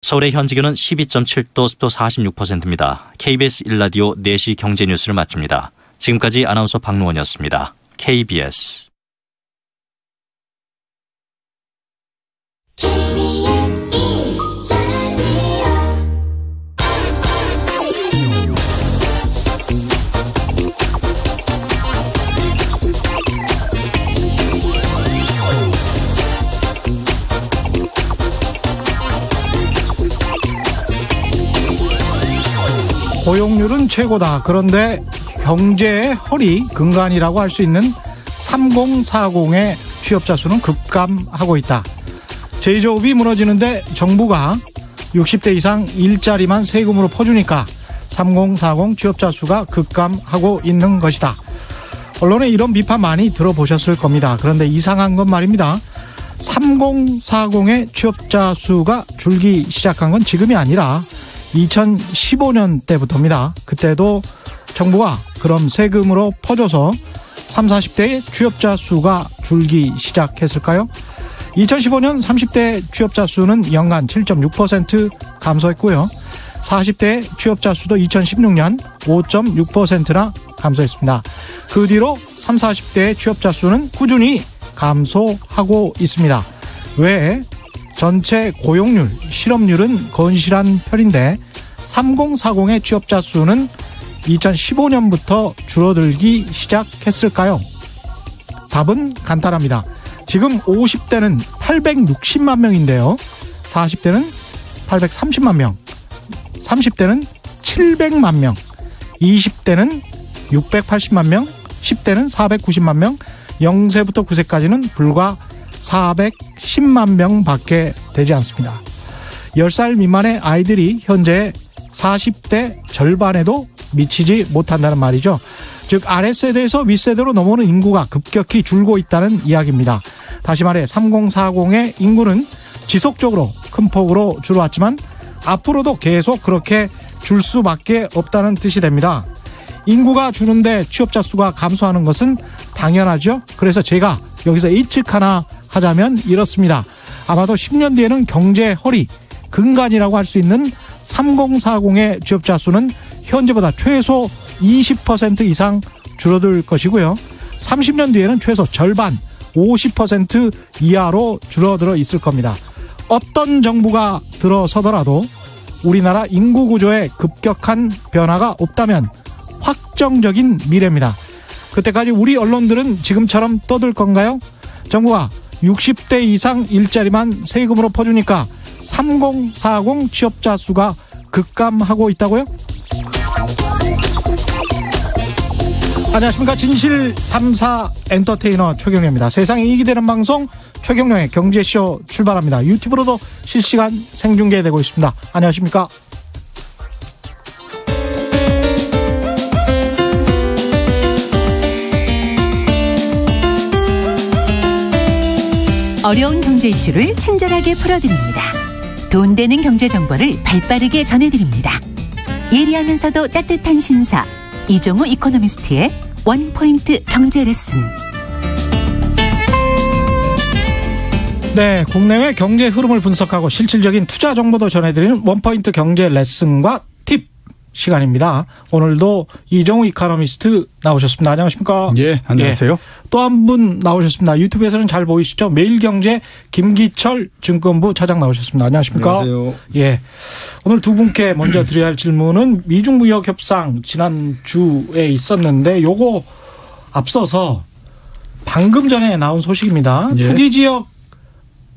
서울의 현 기온은 12.7도, 습도 46%입니다. KBS 1라디오 4시 경제뉴스를 마칩니다. 지금까지 아나운서 박노원이었습니다. KBS 고용률은 최고다. 그런데 경제의 허리 근간이라고 할 수 있는 3040의 취업자 수는 급감하고 있다. 제조업이 무너지는데 정부가 60대 이상 일자리만 세금으로 퍼주니까 3040 취업자 수가 급감하고 있는 것이다. 언론에 이런 비판 많이 들어보셨을 겁니다. 그런데 이상한 건 말입니다. 3040의 취업자 수가 줄기 시작한 건 지금이 아니라 2015년 때부터입니다. 그때도 정부가 그럼 세금으로 퍼줘서 30, 40대의 취업자 수가 줄기 시작했을까요? 2015년 30대 취업자 수는 연간 7.6% 감소했고요. 40대 취업자 수도 2016년 5.6%나 감소했습니다. 그 뒤로 30, 40대의 취업자 수는 꾸준히 감소하고 있습니다. 왜? 전체 고용률, 실업률은 건실한 편인데 3040의 취업자 수는 2015년부터 줄어들기 시작했을까요? 답은 간단합니다. 지금 50대는 860만 명인데요. 40대는 830만 명, 30대는 700만 명, 20대는 680만 명, 10대는 490만 명, 0세부터 9세까지는 불과 410만 명밖에 되지 않습니다. 10살 미만의 아이들이 현재 40대 절반에도 미치지 못한다는 말이죠. 즉 아랫세대에서 윗세대로 넘어오는 인구가 급격히 줄고 있다는 이야기입니다. 다시 말해 3040의 인구는 지속적으로 큰 폭으로 줄어왔지만 앞으로도 계속 그렇게 줄 수밖에 없다는 뜻이 됩니다. 인구가 주는데 취업자 수가 감소하는 것은 당연하죠. 그래서 제가 여기서 예측 하나 하자면 이렇습니다. 아마도 10년 뒤에는 경제 허리, 근간이라고 할 수 있는 3040의 취업자 수는 현재보다 최소 20% 이상 줄어들 것이고요. 30년 뒤에는 최소 절반, 50% 이하로 줄어들어 있을 겁니다. 어떤 정부가 들어서더라도 우리나라 인구 구조에 급격한 변화가 없다면 확정적인 미래입니다. 그때까지 우리 언론들은 지금처럼 떠들 건가요? 정부가 60대 이상 일자리만 세금으로 퍼주니까 3040 취업자 수가 급감하고 있다고요? 안녕하십니까. 진실탐사 엔터테이너 최경영입니다. 세상에 이익이 되는 방송 최경영의 경제쇼 출발합니다. 유튜브로도 실시간 생중계되고 있습니다. 안녕하십니까. 어려운 경제 이슈를 친절하게 풀어드립니다. 돈 되는 경제 정보를 발빠르게 전해드립니다. 예리하면서도 따뜻한 신사 이종우 이코노미스트의 원포인트 경제 레슨. 네, 국내외 경제 흐름을 분석하고 실질적인 투자 정보도 전해드리는 원포인트 경제 레슨과 팁 시간입니다. 오늘도 이종우 이코노미스트 나오셨습니다. 안녕하십니까? 예, 안녕하세요. 예, 또 한 분 나오셨습니다. 유튜브에서는 잘 보이시죠? 매일경제 김기철 증권부 차장 나오셨습니다. 안녕하십니까? 안녕하세요. 예, 오늘 두 분께 먼저 드려야 할 질문은 미중무역협상 지난주에 있었는데 요거 앞서서 방금 전에 나온 소식입니다. 예. 투기지역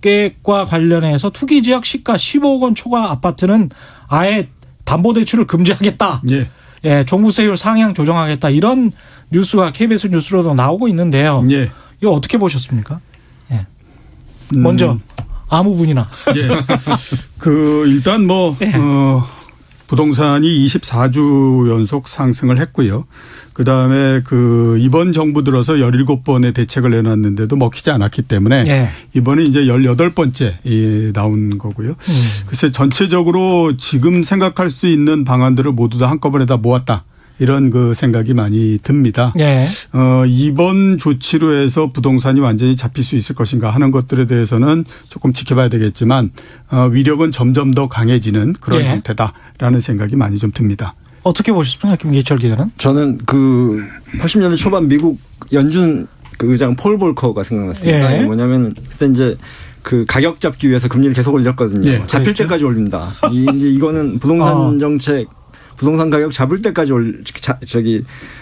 계획과 관련해서 투기지역 시가 15억 원 초과 아파트는 아예 담보대출을 금지하겠다. 예. 예, 종부세율 상향 조정하겠다. 이런 뉴스가 KBS 뉴스로도 나오고 있는데요. 예. 이거 어떻게 보셨습니까? 예. 먼저 아무 분이나. 예. 일단 예. 부동산이 24주 연속 상승을 했고요. 그다음에 이번 정부 들어서 17번의 대책을 내놨는데도 먹히지 않았기 때문에 예. 이번에 이제 18번째 나온 거고요. 글쎄 전체적으로 지금 생각할 수 있는 방안들을 모두 다 한꺼번에 다 모았다. 이런 그 생각이 많이 듭니다. 예. 이번 조치로 해서 부동산이 완전히 잡힐 수 있을 것인가 하는 것들에 대해서는 조금 지켜봐야 되겠지만 위력은 점점 더 강해지는 그런 예. 형태다라는 생각이 많이 좀 듭니다. 어떻게 보셨습니까, 김기철 기자는? 저는 그 80년대 초반 미국 연준 그 의장 폴 볼커가 생각났습니다. 예. 뭐냐면 그때 이제 그 가격 잡기 위해서 금리를 계속 올렸거든요. 예, 잡힐 그렇죠. 때까지 올립니다. 이제 이거는 부동산 정책, 부동산 가격 잡을 때까지 올리겠다.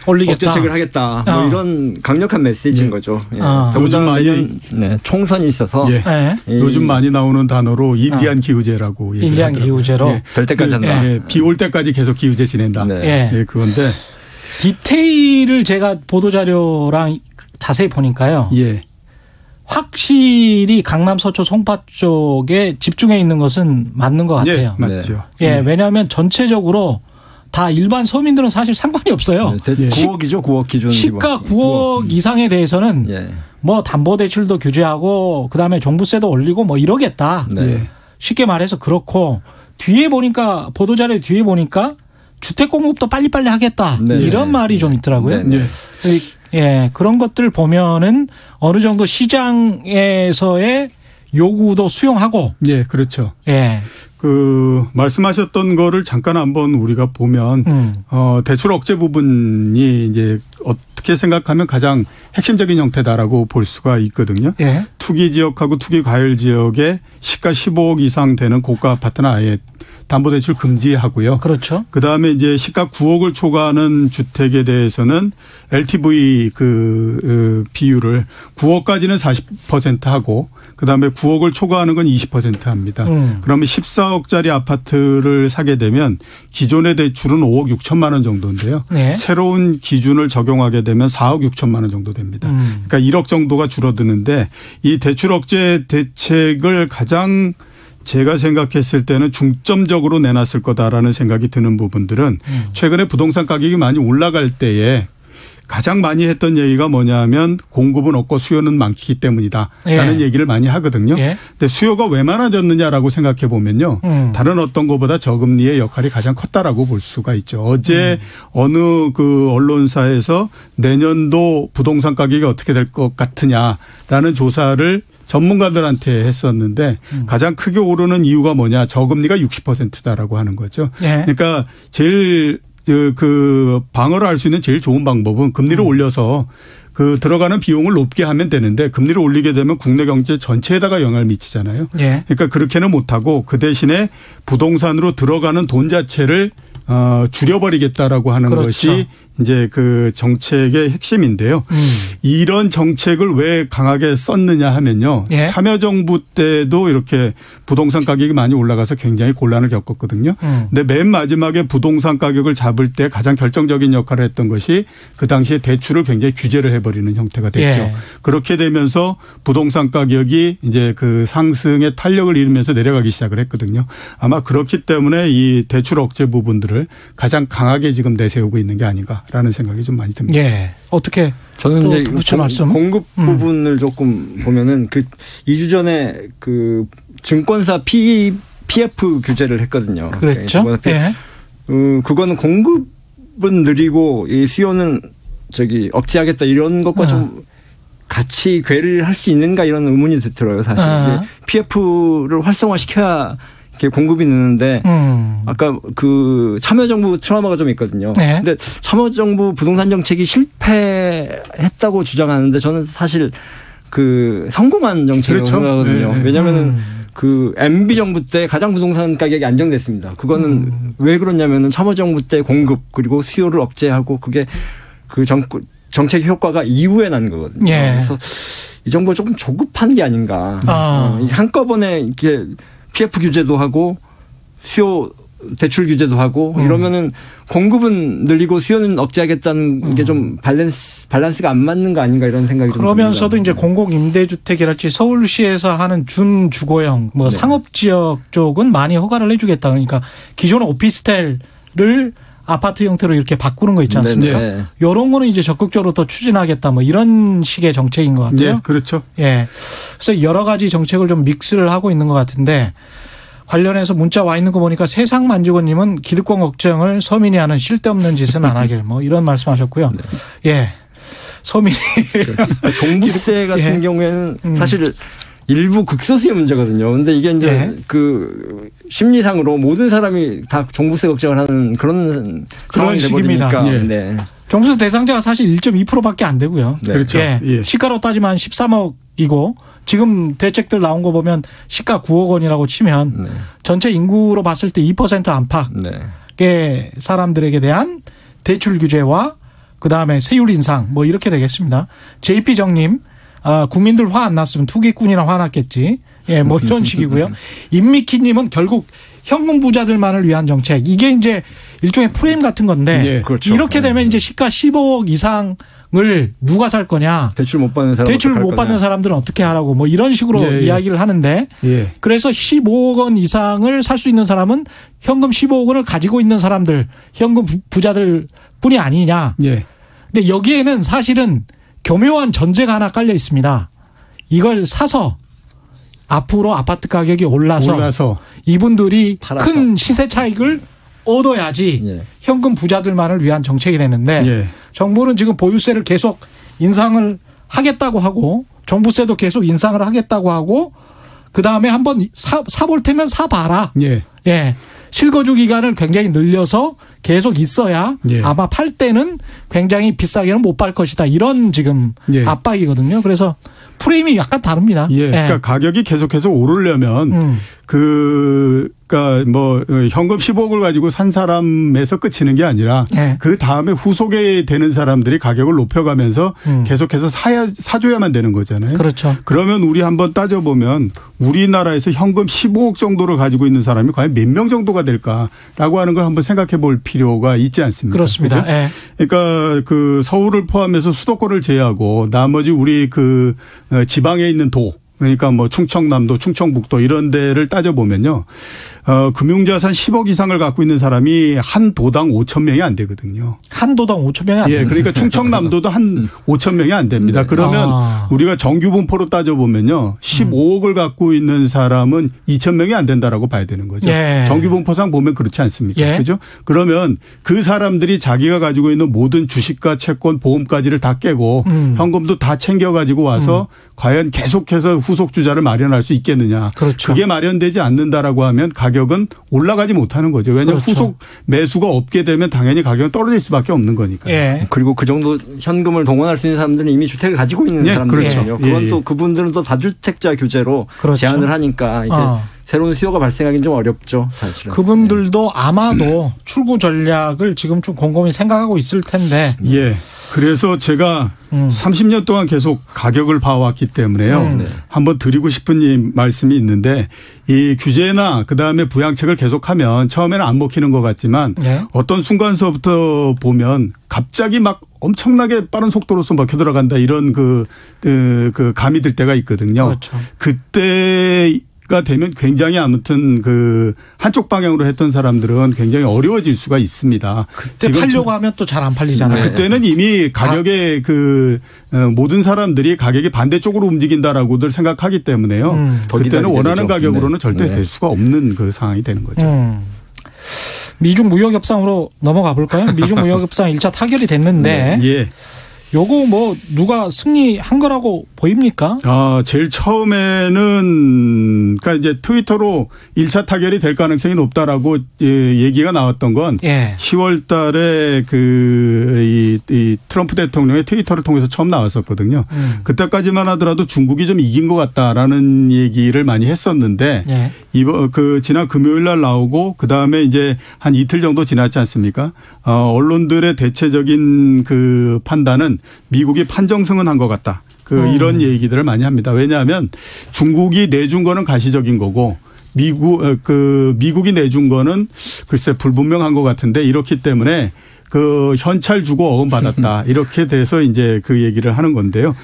억제책을 하겠다. 뭐 이런 강력한 메시지인 예. 거죠. 예. 요즘 많이 총선이 있어서 예. 요즘 많이 나오는 단어로 인디안 기후제라고 인디안 기후제로 예. 될 때까지 한다. 비 올 때까지 계속 기후제 지낸다. 네. 예, 그건데 디테일을 제가 보도자료랑 자세히 보니까요. 예. 확실히 강남 서초 송파 쪽에 집중해 있는 것은 맞는 것 같아요. 예, 맞죠. 예, 왜냐하면 전체적으로 다 일반 서민들은 사실 상관이 없어요. 네, 9억이죠. 9억 기준. 시가 9억 이상에 대해서는 예. 뭐 담보대출도 규제하고 그다음에 종부세도 올리고 뭐 이러겠다. 네. 쉽게 말해서 그렇고 뒤에 보니까 보도자료 뒤에 보니까 주택 공급도 빨리빨리 하겠다. 네. 이런 말이 좀 있더라고요. 네. 예, 그런 것들 보면은 어느 정도 시장에서의 요구도 수용하고. 예, 그렇죠. 예. 그 말씀하셨던 거를 잠깐 한번 우리가 보면 대출 억제 부분이 이제 어떻게 생각하면 가장 핵심적인 형태다라고 볼 수가 있거든요. 예. 투기 지역하고 투기 과열 지역에 시가 15억 이상 되는 고가 아파트는 아예 담보대출 금지하고요. 그렇죠. 그다음에 이제 시가 9억을 초과하는 주택에 대해서는 LTV 비율을 9억까지는 40% 하고 그다음에 9억을 초과하는 건 20% 합니다. 그러면 14억짜리 아파트를 사게 되면 기존의 대출은 5억 6천만 원 정도인데요. 네. 새로운 기준을 적용하게 되면 4억 6천만 원 정도 됩니다. 그러니까 1억 정도가 줄어드는데 이 대출 억제 대책을 가장 제가 생각했을 때는 중점적으로 내놨을 거다라는 생각이 드는 부분들은 최근에 부동산 가격이 많이 올라갈 때에 가장 많이 했던 얘기가 뭐냐면 공급은 없고 수요는 많기 때문이다라는 예. 얘기를 많이 하거든요. 예. 근데 수요가 왜 많아졌느냐라고 생각해 보면요. 다른 어떤 것보다 저금리의 역할이 가장 컸다라고 볼 수가 있죠. 어제 어느 그 언론사에서 내년도 부동산 가격이 어떻게 될 것 같으냐라는 조사를 전문가들한테 했었는데 가장 크게 오르는 이유가 뭐냐. 저금리가 60%다라고 하는 거죠. 예. 그러니까 제일 그 방어를 할 수 있는 제일 좋은 방법은 금리를 올려서 그 들어가는 비용을 높게 하면 되는데 금리를 올리게 되면 국내 경제 전체에다가 영향을 미치잖아요. 예. 그러니까 그렇게는 못하고 그 대신에 부동산으로 들어가는 돈 자체를 줄여버리겠다라고 하는 그렇죠. 것이 이제 그 정책의 핵심인데요. 이런 정책을 왜 강하게 썼느냐 하면요. 예. 참여정부 때도 이렇게 부동산 가격이 많이 올라가서 굉장히 곤란을 겪었거든요. 근데 맨 마지막에 부동산 가격을 잡을 때 가장 결정적인 역할을 했던 것이 그 당시에 대출을 굉장히 규제를 해버리는 형태가 됐죠. 예. 그렇게 되면서 부동산 가격이 이제 그 상승의 탄력을 잃으면서 내려가기 시작을 했거든요. 아마 그렇기 때문에 이 대출 억제 부분들을 가장 강하게 지금 내세우고 있는 게 아닌가라는 생각이 좀 많이 듭니다. 예. 어떻게 저는 이제 붙여 말씀? 공급 부분을 조금 보면은 그 2주 전에 그 증권사 PF 규제를 했거든요. 그랬죠. 예. 그거는 공급은 느리고 이 수요는 억제하겠다 이런 것과 좀 같이 괴를 할 수 있는가 이런 의문이 들어요. 사실 PF를 활성화시켜야 공급이 느는데 아까 그 참여정부 트라우마가 좀 있거든요. 네. 근데 참여정부 부동산 정책이 실패했다고 주장하는데 저는 사실 그 성공한 정책이라고 그렇죠. 생각하거든요. 네. 왜냐하면 그 MB 정부 때 가장 부동산 가격이 안정됐습니다. 그거는 왜 그러냐면은 참여정부 때 공급 그리고 수요를 억제하고 그게 그 정책 효과가 이후에 난 거거든요. 예. 그래서 이 정부가 조금 조급한 게 아닌가. 한꺼번에 이렇게 PF 규제도 하고 수요 대출 규제도 하고 이러면은 공급은 늘리고 수요는 억제하겠다는 게 좀 밸런스가 안 맞는 거 아닌가 이런 생각이 좀 그러면서도 듭니다. 이제 공공 임대주택이랄지 서울시에서 하는 준주거형 뭐 네. 상업지역 쪽은 많이 허가를 해주겠다. 그러니까 기존의 오피스텔을 아파트 형태로 이렇게 바꾸는 거 있지 않습니까? 네. 이런 거는 이제 적극적으로 더 추진하겠다. 뭐 이런 식의 정책인 것 같아요. 네, 그렇죠. 예. 그래서 여러 가지 정책을 좀 믹스를 하고 있는 것 같은데 관련해서 문자 와 있는 거 보니까 세상 만주고님은 기득권 걱정을 서민이 하는 쓸데없는 짓은 안 하길 뭐 이런 말씀하셨고요. 네. 예, 서민이 종부세 같은 예. 경우에는 사실 일부 극소수의 문제거든요. 근데 이게 이제 예. 그 심리상으로 모든 사람이 다 종부세 걱정을 하는 그런 상황이 돼버리니까. 예. 네. 종부세 대상자가 사실 1.2%밖에 안 되고요. 네. 그렇죠. 예. 예. 시가로 따지면 13억이고 지금 대책들 나온 거 보면 시가 9억 원이라고 치면 네. 전체 인구로 봤을 때 2% 안팎의 네. 사람들에게 대한 대출 규제와 그다음에 세율 인상 뭐 이렇게 되겠습니다. JP 정님 국민들 화 안 났으면 투기꾼이나 화났겠지. 예, 뭐 이런 식이고요. 임미키님은 결국 현금 부자들만을 위한 정책. 이게 이제 일종의 프레임 같은 건데. 예, 그렇죠. 이렇게 되면 이제 시가 15억 이상을 누가 살 거냐. 대출 못 받는 사람 대출 못 받는 사람들은 어떻게 하라고 뭐 이런 식으로 예, 예. 이야기를 하는데. 예. 그래서 15억 원 이상을 살 수 있는 사람은 현금 15억 원을 가지고 있는 사람들, 현금 부자들 뿐이 아니냐. 예. 근데 여기에는 사실은 교묘한 전제가 하나 깔려 있습니다. 이걸 사서 앞으로 아파트 가격이 올라서 이분들이 팔아서. 큰 시세 차익을 얻어야지 예. 현금 부자들만을 위한 정책이 되는데 예. 정부는 지금 보유세를 계속 인상을 하겠다고 하고 종부세도 계속 인상을 하겠다고 하고 그다음에 한번 사볼 테면 사봐라. 예. 예. 실거주 기간을 굉장히 늘려서 계속 있어야 예. 아마 팔 때는 굉장히 비싸게는 못 팔 것이다. 이런 지금 예. 압박이거든요. 그래서 프레임이 약간 다릅니다. 예. 그러니까 가격이 계속해서 오르려면 그러니까 뭐 현금 15억을 가지고 산 사람에서 그치는 게 아니라 예. 그 다음에 후속에 되는 사람들이 가격을 높여가면서 계속해서 사줘야만 되는 거잖아요. 그렇죠. 그러면 우리 한번 따져보면 우리나라에서 현금 15억 정도를 가지고 있는 사람이 과연 몇 명 정도가 될까라고 하는 걸 한번 생각해 볼 필요가 있지 않습니까? 그렇습니다. 그렇죠? 예. 그러니까 그 서울을 포함해서 수도권을 제외하고 나머지 우리 그 지방에 있는 도 그러니까 뭐 충청남도, 충청북도 이런 데를 따져보면요. 금융자산 10억 이상을 갖고 있는 사람이 한 도당 5천 명이 안 되거든요. 한 도당 5천 명이 안 예, 됩니다. 그러니까 충청남도도 한 5천 명이 안 됩니다. 그러면 우리가 정규 분포로 따져보면요. 15억을 갖고 있는 사람은 2천 명이 안 된다라고 봐야 되는 거죠. 예. 정규 분포상 보면 그렇지 않습니까? 예. 그죠? 그러면 그 사람들이 자기가 가지고 있는 모든 주식과 채권, 보험까지를 다 깨고 현금도 다 챙겨가지고 와서 과연 계속해서 후속 주자를 마련할 수 있겠느냐. 그렇죠. 그게 마련되지 않는다라고 하면 가격은 올라가지 못하는 거죠. 왜냐하면 그렇죠. 후속 매수가 없게 되면 당연히 가격은 떨어질 수밖에 없는 거니까요. 예. 그리고 그 정도 현금을 동원할 수 있는 사람들은 이미 주택을 가지고 있는 예, 사람들이거든요. 그렇죠. 그건 예, 또 그분들은 또 다주택자 규제로 그렇죠. 제한을 하니까 이제 새로운 수요가 발생하기는 좀 어렵죠. 사실은. 그분들도 아마도 출구 전략을 지금 좀 곰곰이 생각하고 있을 텐데. 예. 그래서 제가 30년 동안 계속 가격을 봐왔기 때문에요. 한번 드리고 싶은 이 말씀이 있는데 이 규제나 그다음에 부양책을 계속하면 처음에는 안 먹히는 것 같지만 네. 어떤 순간서부터 보면 갑자기 막 엄청나게 빠른 속도로서 먹혀 들어간다 이런 그 감이 들 때가 있거든요. 그렇죠. 그때가 되면 굉장히 아무튼 그 한쪽 방향으로 했던 사람들은 굉장히 어려워질 수가 있습니다. 그때 팔려고 하면 또 잘 안 팔리잖아요. 그때는 이미 가격의 모든 사람들이 가격이 반대쪽으로 움직인다라고들 생각하기 때문에요. 그때는 원하는 가격으로는 절대 될 수가 없는 그 상황이 되는 거죠. 미중 무역 협상으로 넘어가 볼까요? 미중 무역 협상 1차 타결이 됐는데 예. 요거 뭐 누가 승리한 거라고 보입니까? 제일 처음에는 그러니까 이제 트위터로 1차 타결이 될 가능성이 높다라고 얘기가 나왔던 건 10월 달에 이 트럼프 대통령의 트위터를 통해서 처음 나왔었거든요. 그때까지만 하더라도 중국이 좀 이긴 것 같다라는 얘기를 많이 했었는데 이번 지난 금요일 날 나오고 그다음에 이제 한 이틀 정도 지났지 않습니까? 언론들의 대체적인 그 판단은 미국이 판정승은 한 것 같다. 이런 얘기들을 많이 합니다. 왜냐하면 중국이 내준 거는 가시적인 거고 미국이 내준 거는 글쎄 불분명한 것 같은데 이렇기 때문에 현찰 주고 어음 받았다. 이렇게 돼서 이제 그 얘기를 하는 건데요.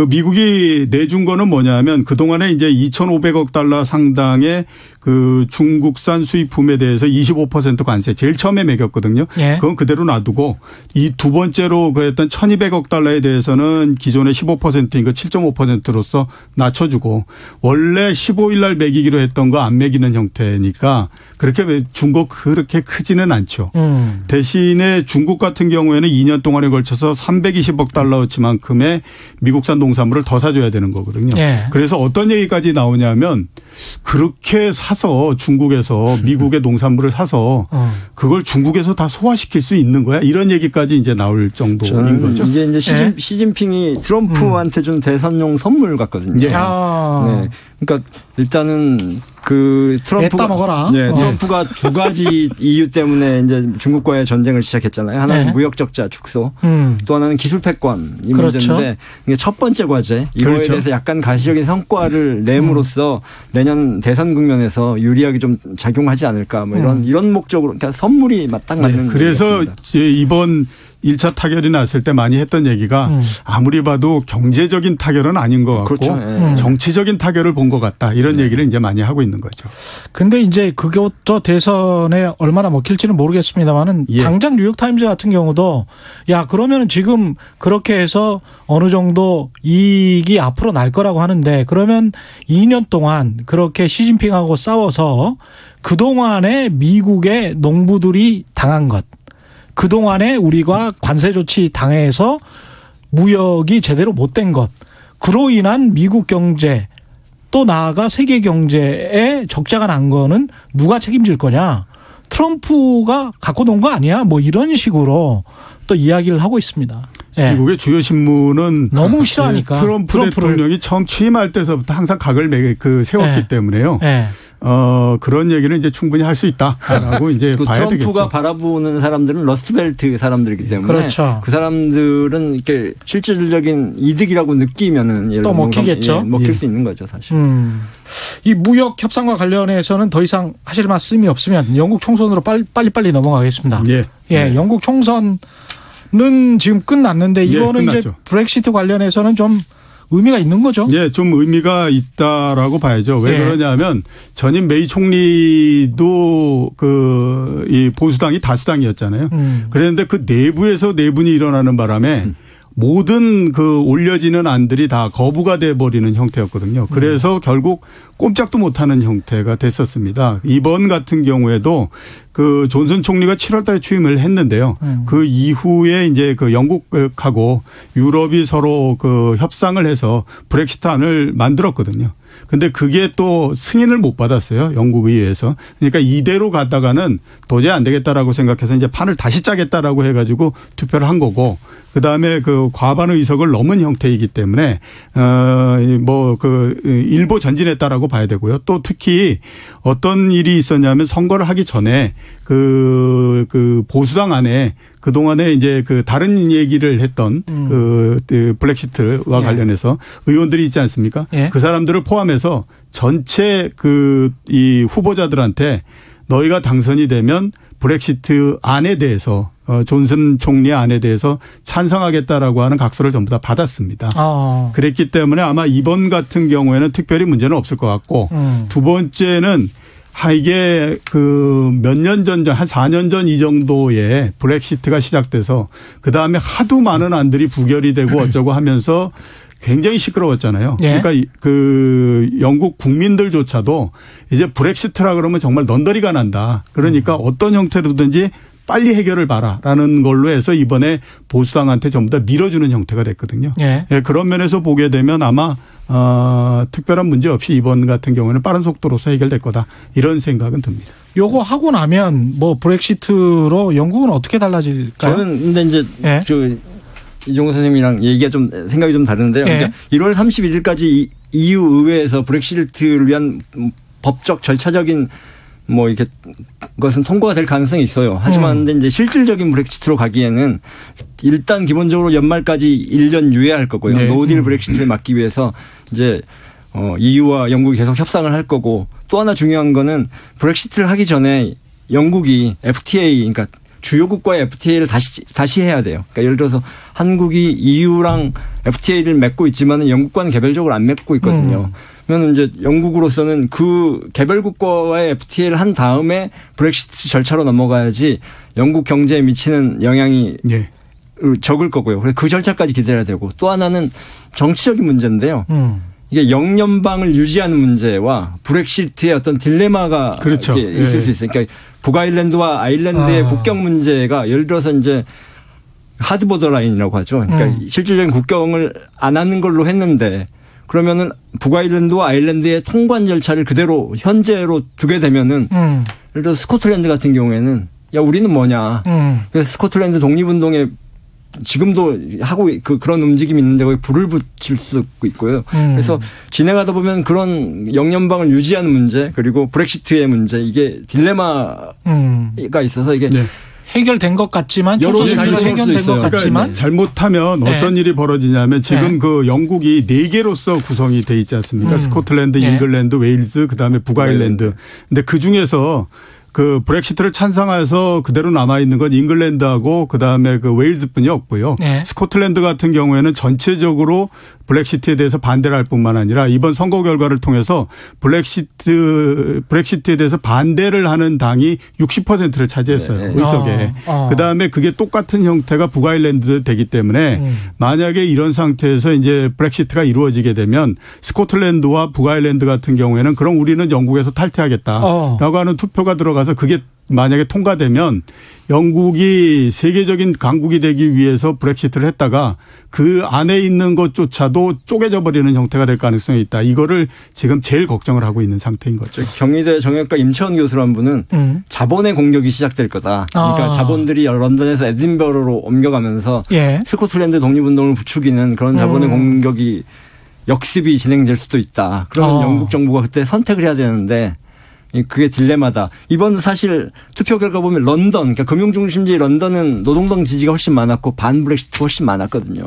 미국이 내준 거는 뭐냐면 그동안에 이제 2,500억 달러 상당의 그 중국산 수입품에 대해서 25% 관세 제일 처음에 매겼거든요. 예. 그건 그대로 놔두고 이 두 번째로 그랬던 1,200억 달러에 대해서는 기존의 15%인 거 7.5%로서 낮춰주고 원래 15일 날 매기기로 했던 거 안 매기는 형태니까 그렇게 중국 그렇게 크지는 않죠. 대신에 중국 같은 경우에는 2년 동안에 걸쳐서 320억 달러치만큼의 미국산 농산물을 더 사줘야 되는 거거든요. 예. 그래서 어떤 얘기까지 나오냐면 그렇게 사서 중국에서 미국의 농산물을 사서 그걸 중국에서 다 소화시킬 수 있는 거야? 이런 얘기까지 이제 나올 정도인 거죠. 이게 이제 시진핑이 트럼프한테 준 대선용 선물 같거든요. 예. 네. 그러니까 일단은 그 애따 먹어라. 트럼프가 두 가지 이유 때문에 이제 중국과의 전쟁을 시작했잖아요. 하나는 무역 적자 축소, 또 하나는 기술 패권 이 문제인데 이게 첫 번째 과제 이거에 대해서 약간 가시적인 성과를 내므로써 내년 대선 국면에서 유리하게 좀 작용하지 않을까 뭐 이런 목적으로 그러니까 선물이 딱 맞는. 그래서 이번 1차 타결이 났을 때 많이 했던 얘기가 아무리 봐도 경제적인 타결은 아닌 것 같고 그렇죠. 정치적인 타결을 본 것 같다. 이런 얘기를 이제 많이 하고 있는 거죠. 근데 이제 그것도 대선에 얼마나 먹힐지는 모르겠습니다만은 당장 뉴욕타임즈 같은 경우도 야 그러면 지금 그렇게 해서 어느 정도 이익이 앞으로 날 거라고 하는데 그러면 2년 동안 그렇게 시진핑하고 싸워서 그동안에 미국의 농부들이 당한 것 그동안에 우리가 관세 조치 당해서 무역이 제대로 못된 것 그로 인한 미국 경제 또 나아가 세계 경제에 적자가 난 거는 누가 책임질 거냐. 트럼프가 갖고 논 거 아니야. 뭐 이런 식으로 또 이야기를 하고 있습니다. 예. 미국의 주요 신문은 너무 싫어하니까 트럼프 대통령이 처음 취임할 때서부터 항상 각을 세웠기 때문에요. 예. 그런 얘기는 이제 충분히 할 수 있다라고 이제 봐야 되겠죠. 트럼프가 바라보는 사람들은 러스트벨트 사람들이기 때문에 그렇죠. 그 사람들은 이렇게 실질적인 이득이라고 느끼면은 또 먹히겠죠. 먹힐 수 있는 거죠, 사실. 이 무역 협상과 관련해서는 더 이상 하실 말씀이 없으면 영국 총선으로 빨리 넘어가겠습니다. 예, 영국 총선은 지금 끝났는데 이거는 이제 브렉시트 관련해서는 좀 의미가 있는 거죠? 예, 좀 의미가 있다라고 봐야죠. 왜 그러냐면 전임 메이 총리도 이 보수당이 다수당이었잖아요. 그랬는데 그 내부에서 내분이 일어나는 바람에 모든 올려지는 안들이 다 거부가 돼버리는 형태였거든요. 그래서 결국 꼼짝도 못하는 형태가 됐었습니다. 이번 같은 경우에도 존슨 총리가 7월 달에 취임을 했는데요. 그 이후에 이제 영국하고 유럽이 서로 협상을 해서 브렉시트안을 만들었거든요. 근데 그게 또 승인을 못 받았어요. 영국 의회에서. 그러니까 이대로 가다가는 도저히 안 되겠다라고 생각해서 이제 판을 다시 짜겠다라고 해가지고 투표를 한 거고 그다음에 과반 의석을 넘은 형태이기 때문에 일보 전진했다라고 봐야 되고요. 또 특히 어떤 일이 있었냐면 선거를 하기 전에 보수당 안에 그동안에 이제 다른 얘기를 했던 브렉시트와 관련해서 의원들이 있지 않습니까? 그 사람들을 포함해서 전체 이 후보자들한테 너희가 당선이 되면 브렉시트 안에 대해서 존슨 총리의 안에 대해서 찬성하겠다라고 하는 각서를 전부 다 받았습니다. 그랬기 때문에 아마 이번 같은 경우에는 특별히 문제는 없을 것 같고 두 번째는 이게 몇 년 전, 한 4년 전 이 정도에 브렉시트가 시작돼서 그다음에 하도 많은 안들이 부결이 되고 어쩌고 하면서 굉장히 시끄러웠잖아요. 그러니까 영국 국민들조차도 이제 브렉시트라 그러면 정말 넌더리가 난다. 그러니까 어떤 형태로든지 빨리 해결을 봐라라는 걸로 해서 이번에 보수당한테 전부 다 밀어주는 형태가 됐거든요. 그런 면에서 보게 되면 아마 특별한 문제 없이 이번 같은 경우에는 빠른 속도로서 해결될 거다. 이런 생각은 듭니다. 요거 하고 나면 브렉시트로 영국은 어떻게 달라질까요? 저는 근데 이제 이종호 선생님이랑 얘기가 생각이 좀 다른데요. 그러니까 1월 31일까지 EU 의회에서 브렉시트를 위한 법적 절차적인 이렇게 것은 통과가 될 가능성이 있어요. 하지만 근데 이제 실질적인 브렉시트로 가기에는 일단 기본적으로 연말까지 1년 유예할 거고요. 노딜 브렉시트를 막기 위해서 이제 EU와 영국이 계속 협상을 할 거고 또 하나 중요한 거는 브렉시트를 하기 전에 영국이 FTA 그러니까 주요국과의 FTA를 다시 해야 돼요. 그러니까 예를 들어서 한국이 EU랑 FTA를 맺고 있지만은 영국과는 개별적으로 안 맺고 있거든요. 그러면 이제 영국으로서는 그 개별국가와의 FTA를 한 다음에 브렉시트 절차로 넘어가야지 영국 경제에 미치는 영향이 예. 적을 거고요. 그래서 그 절차까지 기다려야 되고 또 하나는 정치적인 문제인데요. 이게 영연방을 유지하는 문제와 브렉시트의 어떤 딜레마가 그렇죠. 있을 수 있어요. 그러니까 북아일랜드와 아일랜드의 국경 문제가 예를 들어서 이제 하드보더 라인이라고 하죠. 그러니까 실질적인 국경을 안 하는 걸로 했는데 그러면은 북아일랜드와 아일랜드의 통관 절차를 그대로 현재로 두게 되면은 예를 들어 스코틀랜드 같은 경우에는 야 우리는 뭐냐. 그래서 스코틀랜드 독립운동에 지금도 하고 그런 움직임이 있는데 거기 불을 붙일 수 있고요. 그래서 진행하다 보면 그런 영연방을 유지하는 문제 그리고 브렉시트의 문제 이게 딜레마가 있어서 이게 네. 해결된 것 같지만 여론이 해결된 것 같지만 잘못하면 어떤 일이 벌어지냐면 지금 그 영국이 4개로서 구성이 돼 있지 않습니까? 스코틀랜드, 잉글랜드, 웨일즈, 그다음에 북아일랜드. 근데 그 중에서 그 브렉시트를 찬성해서 그대로 남아 있는 건 잉글랜드하고 그다음에 그 웨일즈뿐이 없고요. 네. 스코틀랜드 같은 경우에는 전체적으로 브렉시트에 대해서 반대를 할 뿐만 아니라 이번 선거 결과를 통해서 브렉시트에 대해서 반대를 하는 당이 60%를 차지했어요. 네. 의석에. 그다음에 그게 똑같은 형태가 북아일랜드도 되기 때문에 만약에 이런 상태에서 이제 브렉시트가 이루어지게 되면 스코틀랜드와 북아일랜드 같은 경우에는 그럼 우리는 영국에서 탈퇴하겠다라고 하는 투표가 들어가서 그게 만약에 통과되면 영국이 세계적인 강국이 되기 위해서 브렉시트를 했다가 그 안에 있는 것조차도 쪼개져 버리는 형태가 될 가능성이 있다. 이거를 지금 제일 걱정을 하고 있는 상태인 거죠. 경희대 정형외과 임채원 교수란 분은 자본의 공격이 시작될 거다. 그러니까 자본들이 런던에서 에딘버러로 옮겨가면서 스코틀랜드 독립운동을 부추기는 그런 자본의 공격이 역습이 진행될 수도 있다. 그러면 영국 정부가 그때 선택을 해야 되는데 그게 딜레마다. 이번 사실 투표 결과 보면 런던, 그러니까 금융중심지 런던은 노동당 지지가 훨씬 많았고 반 브렉시트가 훨씬 많았거든요.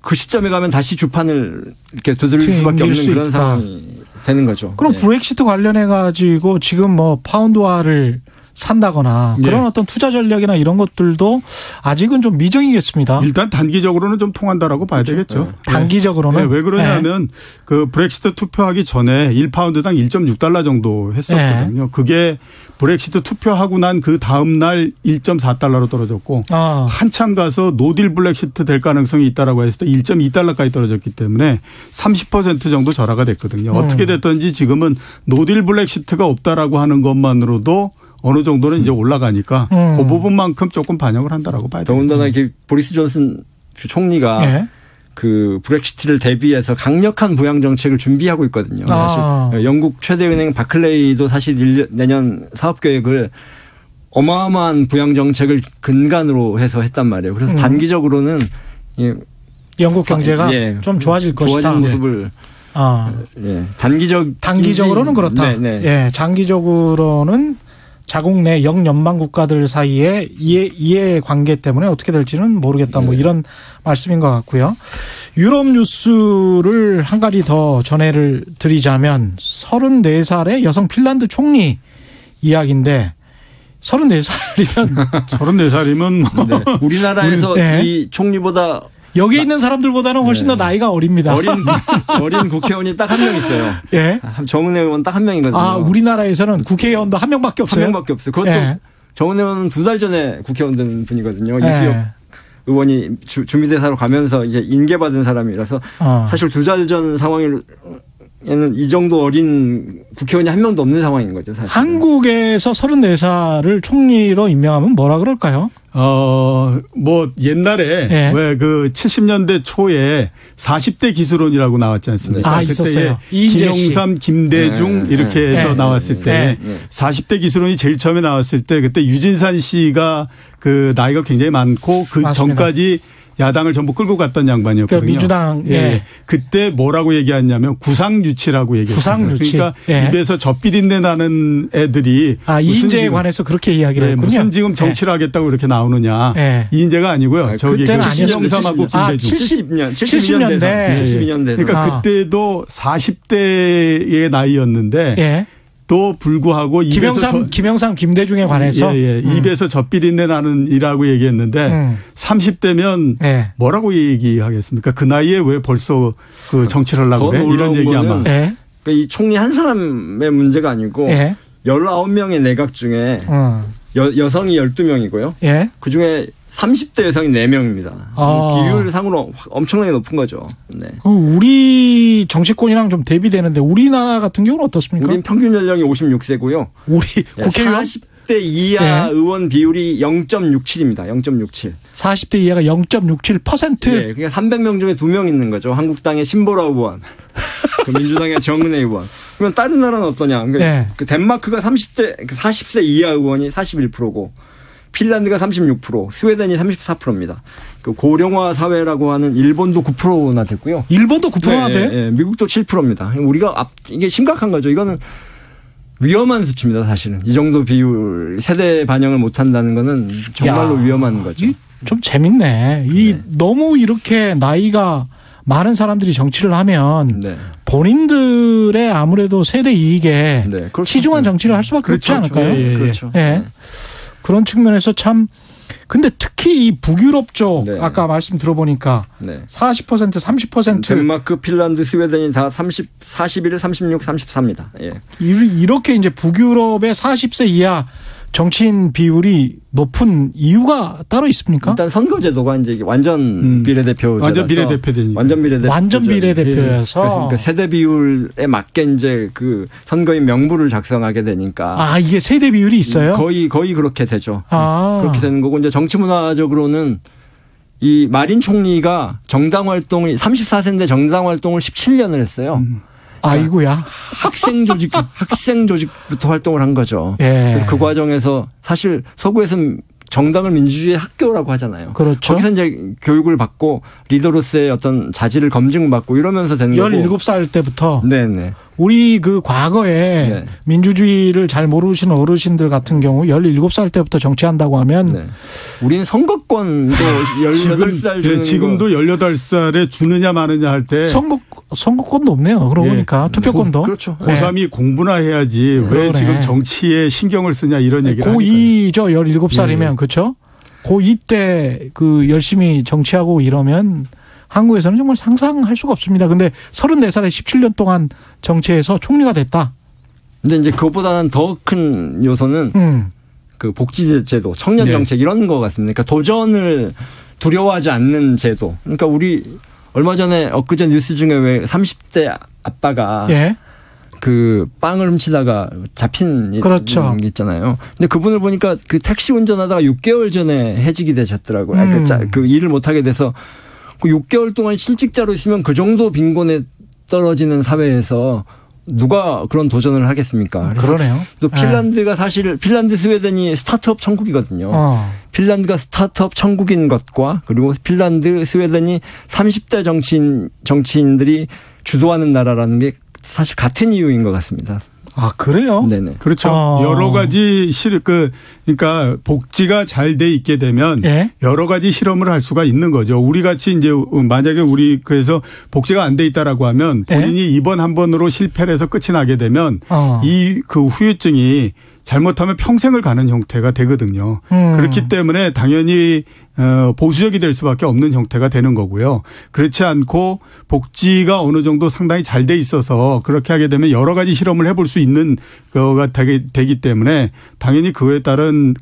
그 시점에 가면 다시 주판을 이렇게 두드릴 수밖에 없는 그런 상황이 되는 거죠. 그럼 브렉시트 관련해 가지고 지금 뭐 파운드화를 산다거나 그런 어떤 투자 전략이나 이런 것들도 아직은 좀 미정이겠습니다. 일단 단기적으로는 좀 통한다라고 봐야 되겠죠. 단기적으로는. 왜 그러냐면 그 브렉시트 투표하기 전에 1파운드당 1.6달러 정도 했었거든요. 그게 브렉시트 투표하고 난 그 다음 날 1.4달러로 떨어졌고 한참 가서 노딜 브렉시트 될 가능성이 있다라고 했을 때 1.2달러까지 떨어졌기 때문에 30% 정도 절하가 됐거든요. 어떻게 됐든지 지금은 노딜 브렉시트가 없다라고 하는 것만으로도 어느 정도는 이제 올라가니까 그 부분만큼 조금 반영을 한다라고 봐야 됩니다. 더군다나 이렇게 보리스 존슨 총리가 그 브렉시트를 대비해서 강력한 부양 정책을 준비하고 있거든요. 사실 영국 최대 은행 바클레이도 사실 내년 사업 계획을 어마어마한 부양 정책을 근간으로 해서 했단 말이에요. 그래서 단기적으로는 영국 경제가 좀 좋아질 것이다. 좋아진 모습을 단기적으로는 그렇다. 장기적으로는 자국 내 영연방 국가들 사이의 이해 관계 때문에 어떻게 될지는 모르겠다. 뭐 이런 말씀인 것 같고요. 유럽 뉴스를 한 가지 더 전해를 드리자면 34살의 여성 핀란드 총리 이야기인데 34살이면 네. 우리나라에서 이 총리보다 여기 있는 사람들보다는 훨씬 더 나이가 어립니다. 어린 국회의원이 딱 한 명 있어요. 정은혜 의원 딱 한 명이거든요. 우리나라에서는 국회의원도 한 명밖에 없어요? 한 명밖에 없어요. 그것도 정은혜 의원은 2달 전에 국회의원 된 분이거든요. 이수혁 의원이 주미대사로 가면서 이제 인계받은 사람이라서 사실 2달 전 상황에는 이 정도 어린 국회의원이 한 명도 없는 상황인 거죠. 사실. 한국에서 34살을 총리로 임명하면 뭐라 그럴까요? 뭐 옛날에 왜 그 70년대 초에 40대 기술원이라고 나왔지 않습니까? 있었어요. 김영삼, 김대중 이렇게 해서 나왔을 때 40대 기술원이 제일 처음에 나왔을 때 그때 유진산 씨가 그 나이가 굉장히 많고 그 맞습니다. 전까지 야당을 전부 끌고 갔던 양반이었거든요. 민주당. 그때 뭐라고 얘기했냐면 구상유치라고 얘기했어요. 그러니까 입에서 젖비린내 나는 애들이 이인재에 관해서 그렇게 이야기를 했군요. 무슨 지금 정치를 하겠다고 이렇게 나오느냐. 이인재가 아니고요. 저기 김영삼하고 김대중. 70년대. 그러니까 그때도 40대의 나이였는데 또 불구하고 김영삼 김대중에 관해서 입에서 젖비린내 나는 이라고 얘기했는데 30대면 뭐라고 얘기하겠습니까? 그 나이에 왜 벌써 그 정치를 하려고 그래? 이런 얘기 아마. 그러니까 이 총리 한 사람의 문제가 아니고 19명의 내각 중에 여성이 12명이고요. 그중에 30대 여성이 4명입니다. 비율상으로 엄청나게 높은 거죠. 네. 우리 정치권이랑 좀 대비되는데 우리나라 같은 경우는 어떻습니까? 우리는 평균 연령이 56세고요. 우리 국회의원 40대 이하 의원 비율이 0.67입니다. 0.67. 40대 이하가 0.67%? 네. 그러니까 300명 중에 2명 있는 거죠. 한국당의 신보라 의원, 그 민주당의 정은혜 의원. 그러면 다른 나라는 어떠냐? 그러니까 그 덴마크가 40세 이하 의원이 41%고 핀란드가 36%, 스웨덴이 34%입니다. 그 고령화 사회라고 하는 일본도 9%나 됐고요. 일본도 9%나 돼? 네, 미국도 7%입니다. 우리가 이게 심각한 거죠. 이거는 위험한 수치입니다. 사실은 이 정도 비율 세대 반영을 못한다는 거는 정말로 위험한 거죠. 좀 재밌네. 너무 이렇게 나이가 많은 사람들이 정치를 하면 본인들의 아무래도 세대 이익에 치중한 정치를 할 수밖에 없지 않을까요? 그렇죠. 그런 측면에서 참 근데 특히 이 북유럽 쪽 아까 말씀 들어보니까 40%, 30% 덴마크, 핀란드, 스웨덴이 다 41, 36, 34입니다. 이렇게 이제 북유럽의 40세 이하 정치인 비율이 높은 이유가 따로 있습니까? 일단 선거제도가 이제 완전 비례대표제라서 완전 비례대표되니까 완전 비례대표여서 그러니까 세대 비율에 맞게 이제 그 선거인 명부를 작성하게 되니까 이게 세대 비율이 있어요? 거의 그렇게 되죠. 그렇게 되는 거고 이제 정치 문화적으로는 이 마린 총리가 정당 활동을 34세인데 정당 활동을 17년을 했어요. 아이고야. 학생 조직부터 활동을 한 거죠. 그래서 그 과정에서 사실 서구에서는 정당을 민주주의 학교라고 하잖아요. 그렇죠. 거기서 이제 교육을 받고 리더로서의 어떤 자질을 검증받고 이러면서 된 거고. 17살 때부터. 네네. 우리 그 과거에 민주주의를 잘 모르시는 어르신들 같은 경우 17살 때부터 정치한다고 하면 우리는 선거권도 18살 주는 지금도 18살에 주느냐 마느냐 할 때 선거권도 없네요. 그러고 보니까 투표권도. 그렇죠. 고3이 공부나 해야지 왜 지금 정치에 신경을 쓰냐 이런 얘기를 고2죠. 17살이면 그렇죠. 고2 때 그 열심히 정치하고 이러면 한국에서는 정말 상상할 수가 없습니다. 근데 34살에 17년 동안 정치해서 총리가 됐다. 근데 이제 그것보다는 더 큰 요소는 그 복지제도, 청년 정책 이런 거 같습니다. 그러니까 도전을 두려워하지 않는 제도. 그러니까 우리 얼마 전에 엊그제 뉴스 중에 왜 30대 아빠가 그 빵을 훔치다가 잡힌 그렇죠. 게 있잖아요. 근데 그분을 보니까 그 택시 운전하다가 6개월 전에 해직이 되셨더라고요. 그 일을 못하게 돼서 그 6개월 동안 실직자로 있으면 그 정도 빈곤에 떨어지는 사회에서 누가 그런 도전을 하겠습니까? 그러네요. 또 핀란드가 사실 핀란드, 스웨덴이 스타트업 천국이거든요. 핀란드가 스타트업 천국인 것과 그리고 핀란드, 스웨덴이 30대 정치인들이 주도하는 나라라는 게 사실 같은 이유인 것 같습니다. 그래요? 네네. 그렇죠. 여러 가지 그러니까 복지가 잘 돼 있게 되면 여러 가지 실험을 할 수가 있는 거죠. 우리 같이 이제 만약에 그래서 복지가 안 돼 있다라고 하면 본인이 이번 한 번으로 실패를 해서 끝이 나게 되면 이 그 후유증이 잘못하면 평생을 가는 형태가 되거든요. 그렇기 때문에 당연히 보수적이 될 수밖에 없는 형태가 되는 거고요. 그렇지 않고 복지가 어느 정도 상당히 잘 돼 있어서 그렇게 하게 되면 여러 가지 실험을 해볼 수 있는 거가 되기 때문에 당연히 그에 따른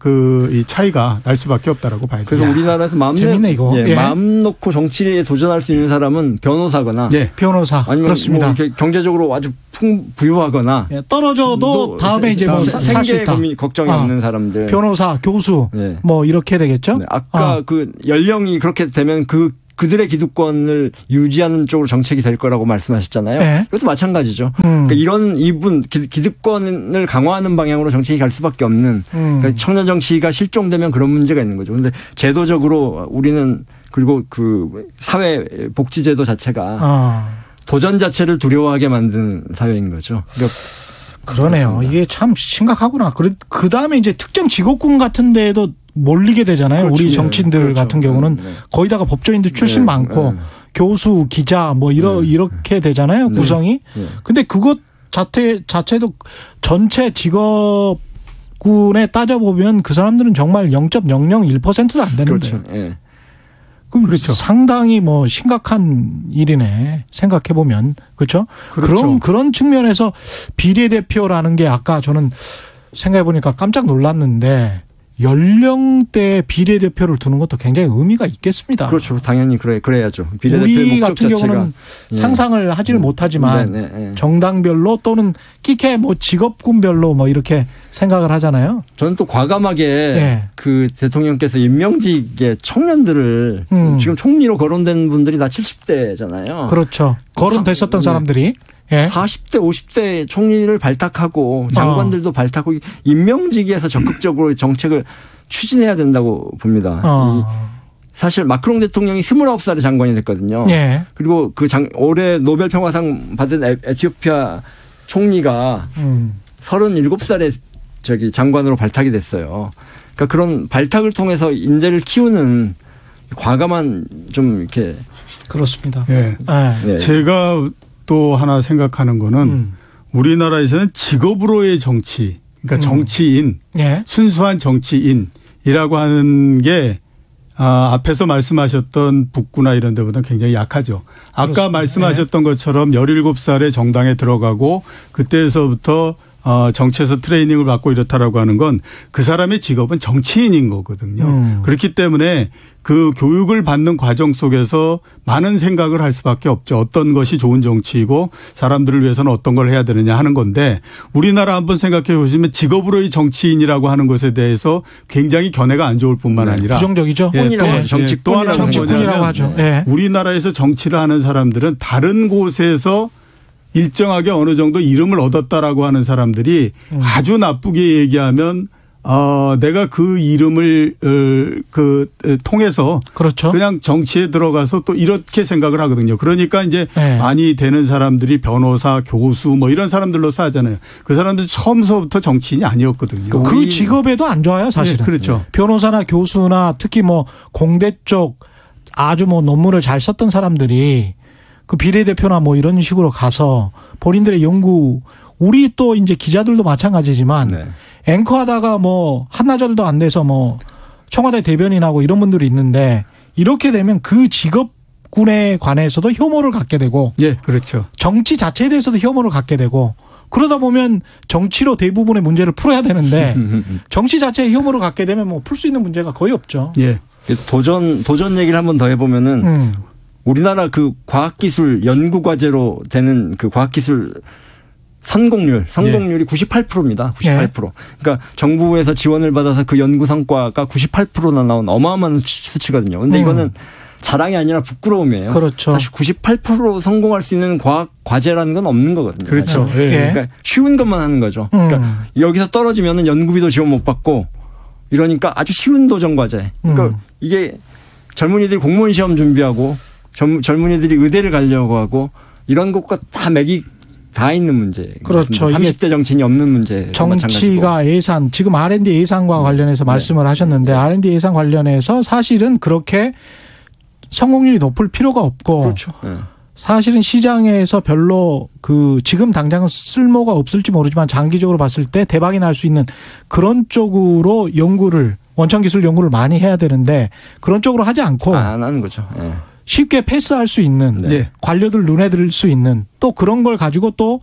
이 차이가 날 수밖에 없다라고 봐야 돼요. 그래서 우리나라에서 마음 놓고 정치에 도전할 수 있는 사람은 변호사거나 변호사 아니면 그렇습니다. 뭐 경제적으로 아주 부유하거나 떨어져도 다음에 이제 뭐 살 수 있다. 걱정이 없는 사람들. 변호사, 교수 뭐 이렇게 되겠죠. 아까 그 연령이 그렇게 되면 그들의 기득권을 유지하는 쪽으로 정책이 될 거라고 말씀하셨잖아요. 그것도 마찬가지죠. 그러니까 이분 기득권을 강화하는 방향으로 정책이 갈 수밖에 없는 그러니까 청년 정치가 실종되면 그런 문제가 있는 거죠. 그런데 제도적으로 우리는 그리고 그 사회 복지제도 자체가 도전 자체를 두려워하게 만드는 사회인 거죠. 그러네요. 그렇습니다. 이게 참 심각하구나. 그 다음에 이제 특정 직업군 같은 데에도 몰리게 되잖아요. 그렇죠. 우리 정치인들 같은 경우는 거의 다가 법조인들 출신 많고 교수, 기자 뭐 이렇게 되잖아요. 구성이. 근데 자체도 전체 직업군에 따져보면 그 사람들은 정말 0.001%도 안 되는데. 그렇죠. 예. 그럼 그렇죠. 상당히 뭐 심각한 일이네. 생각해 보면 그렇죠. 그렇죠. 그런 측면에서 비례대표라는 게 아까 저는 생각해 보니까 깜짝 놀랐는데 연령대 비례대표를 두는 것도 굉장히 의미가 있겠습니다. 그렇죠. 당연히 그래야죠. 비례대표의 우리 목적 같은 자체가 경우는 상상을 하지를 못하지만 정당별로 또는 끼케 뭐 직업군별로 뭐 이렇게 생각을 하잖아요. 저는 또 과감하게 그 대통령께서 임명직의 청년들을 지금 총리로 거론된 분들이 다 70대잖아요. 그렇죠. 거론됐었던 사람들이. 40대, 50대 총리를 발탁하고 장관들도 발탁하고 임명직에서 적극적으로 정책을 추진해야 된다고 봅니다. 사실 마크롱 대통령이 29살에 장관이 됐거든요. 그리고 올해 노벨 평화상 받은 에티오피아 총리가 37살에 장관으로 발탁이 됐어요. 그러니까 그런 발탁을 통해서 인재를 키우는 과감한 좀 이렇게 그렇습니다. 제가 또 하나 생각하는 거는 우리나라에서는 직업으로의 정치, 그러니까 정치인, 순수한 정치인이라고 하는 게 앞에서 말씀하셨던 북구나 이런 데보다 굉장히 약하죠. 아까 그렇습니다. 말씀하셨던 것처럼 17살에 정당에 들어가고 그때서부터 정치에서 트레이닝을 받고 이렇다라고 하는 건 그 사람의 직업은 정치인인 거거든요. 그렇기 때문에 그 교육을 받는 과정 속에서 많은 생각을 할 수밖에 없죠. 어떤 것이 좋은 정치이고 사람들을 위해서는 어떤 걸 해야 되느냐 하는 건데 우리나라 한번 생각해 보시면 직업으로의 정치인이라고 하는 것에 대해서 굉장히 견해가 안 좋을 뿐만 아니라 부정적이죠. 정치꾼이라고 또 하나는 뭐냐면 우리나라에서 정치를 하는 사람들은 다른 곳에서 일정하게 어느 정도 이름을 얻었다라고 하는 사람들이 아주 나쁘게 얘기하면 내가 그 이름을 통해서 그렇죠. 그냥 정치에 들어가서 또 이렇게 생각을 하거든요. 그러니까 이제 많이 되는 사람들이 변호사, 교수 뭐 이런 사람들로서 하잖아요. 그 사람들이 처음서부터 정치인이 아니었거든요. 그 직업에도 안 좋아요, 사실은. 그렇죠. 변호사나 교수나 특히 뭐 공대 쪽 아주 뭐 논문을 잘 썼던 사람들이 그 비례대표나 뭐 이런 식으로 가서 본인들의 연구, 우리 또 이제 기자들도 마찬가지지만 앵커하다가 뭐 한나절도 안 돼서 뭐 청와대 대변인하고 이런 분들이 있는데 이렇게 되면 그 직업군에 관해서도 혐오를 갖게 되고 그렇죠. 정치 자체에 대해서도 혐오를 갖게 되고 그러다 보면 정치로 대부분의 문제를 풀어야 되는데 정치 자체에 혐오를 갖게 되면 뭐 풀 수 있는 문제가 거의 없죠. 도전 얘기를 한번 더 해보면은 우리나라 그 과학기술 연구과제로 되는 그 과학기술 성공률이 98%입니다. 98%. 그러니까 정부에서 지원을 받아서 그 연구 성과가 98%나 나온 어마어마한 수치거든요. 근데 이거는 자랑이 아니라 부끄러움이에요. 그렇죠. 사실 98% 성공할 수 있는 과학 과제라는 건 없는 거거든요. 그렇죠. 그러니까 쉬운 것만 하는 거죠. 그러니까 여기서 떨어지면은 연구비도 지원 못 받고 이러니까 아주 쉬운 도전 과제. 그러니까 이게 젊은이들이 공무원 시험 준비하고 젊은이들이 의대를 가려고 하고 이런 것과 다 맥이 다 있는 문제. 그렇죠. 30대 정치인이 없는 문제. 정치가 예산, 지금 R&D 예산과 관련해서 말씀을 하셨는데 R&D 예산 관련해서 사실은 그렇게 성공률이 높을 필요가 없고 그렇죠. 사실은 시장에서 별로 그 지금 당장은 쓸모가 없을지 모르지만 장기적으로 봤을 때 대박이 날 수 있는 그런 쪽으로 연구를 원천기술 연구를 많이 해야 되는데 그런 쪽으로 하지 않고 안 하는 거죠. 쉽게 패스할 수 있는 관료들 눈에 들 수 있는 또 그런 걸 가지고 또